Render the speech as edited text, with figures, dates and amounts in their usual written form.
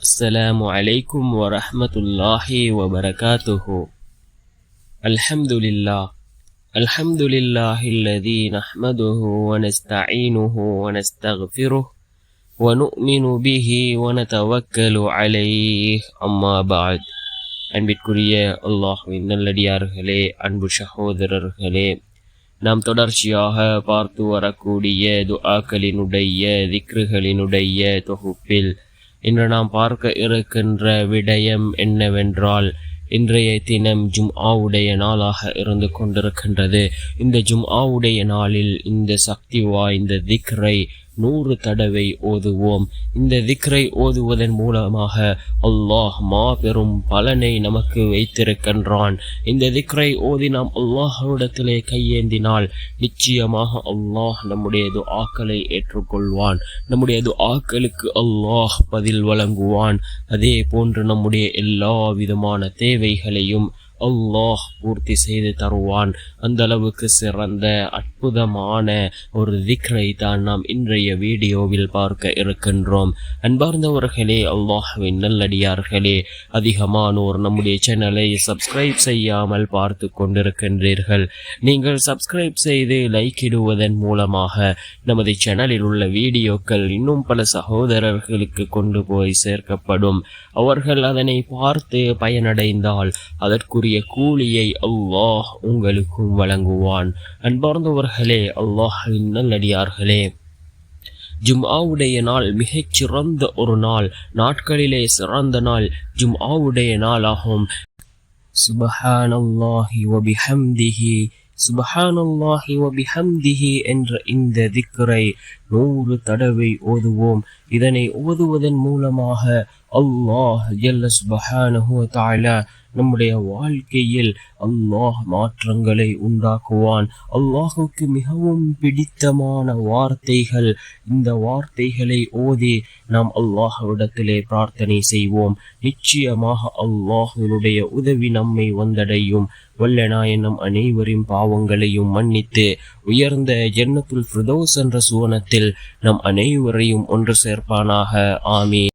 السلام عليكم ورحمة الله وبركاته. الحمد لله الذي نحمده ونستعينه ونستغفره ونؤمن به ونتوكل عليه. أما بعد. அன்பிற்குரிய அல்லாஹ்வின் நல்லடியார்களே, அன்பு சகோதரர்களே, நாம் தொடர்ச்சியாக பார்த்து வரக்கூடிய துஆக்களினுடைய திக்ருகளினுடைய தொகுப்பில் இன்று நாம் பார்க்க இருக்கின்ற விடயம் என்னவென்றால், இன்றைய தினம் ஜும்ஆவுடைய நாளாக இருந்து கொண்டிருக்கின்றது. இந்த ஜும்ஆவுடைய நாளில் இந்த சக்தி வாய்ந்த திக்ரை 100 தடவை ஓதுவோம். இந்த திக்ரை ஓதுவதன் மூலமாக அல்லாஹ் மாபெரும் பலனை நமக்கு வைத்திருக்கின்றான். இந்த திக்ரை ஓதி நாம் அல்லாஹ்விடத்திலே கையேந்தினால் நிச்சயமாக அல்லாஹ் நம்முடைய துஆக்களை ஏற்றுக்கொள்வான். நம்முடைய துஆக்களுக்கு அல்லாஹ் பதில் வழங்குவான். அதே போன்று நம்முடைய எல்லா விதமான தேவைகளையும் அல்லாஹ் பூர்த்தி செய்து தருவான். அந்த அளவுக்கு சிறந்த அற்புதமான ஒரு திக்ரை தான் நாம் இன்றைய வீடியோவில் பார்க்க இருக்கின்றோம். அன்பார்ந்தவர்களே, அல்லாஹ்வின் நல்லடியார்களே, அதிகமானோர் நம்முடைய சேனலை சப்ஸ்கிரைப் செய்யாமல் பார்த்து கொண்டிருக்கின்றீர்கள். நீங்கள் சப்ஸ்கிரைப் செய்து லைக் இடுவதன் மூலமாக நமது சேனலில் உள்ள வீடியோக்கள் இன்னும் பல சகோதரர்களுக்கு கொண்டு போய் சேர்க்கப்படும். அவர்கள் அதனை பார்த்து பயனடைந்தால் அதற்குரிய கூலியை அல்லாஹ் உங்களுக்கும் வழங்குவான். அன்பார்ந்தவர்களே, அல்லாஹ்வின் நல்லடியார்களே, ஜும்ஆவுடைய நாள் மிகச் சிறந்த ஒரு நாள். நாட்களிலே சிறந்த நாள் ஜும்ஆவுடைய நாளாகும். சுப்ஹானல்லாஹி வ பிஹம்திஹி சுப்ஹானல்லாஹி வ பிஹம்திஹி என்ற இந்த திக்ரை 100 தடவை ஓதுவோம். இதனை ஓதுவதன் மூலமாக அல்லாஹ் ஜல்ல சுப்ஹானஹு வ தஆலா நம்முடைய வாழ்க்கையில் அல்லாஹ் மாற்றங்களை உண்டாக்குவான். அல்லாஹுக்கு மிகவும் பிடித்தமான வார்த்தைகள். இந்த வார்த்தைகளை ஓதி நாம் அல்லாஹ்விடத்திலே பிரார்த்தனை செய்வோம். நிச்சயமாக அல்லாஹ்வினுடைய உதவி நம்மை வந்தடையும். வல்லநாயன் நம் அனைவரின் பாவங்களையும் மன்னித்து உயர்ந்த ஜன்னத்துல் ஃபிர்தௌஸ் என்ற சுவனத்தில் நம் அனைவரையும் ஒன்று சேர்ப்பானாக. ஆமீன்.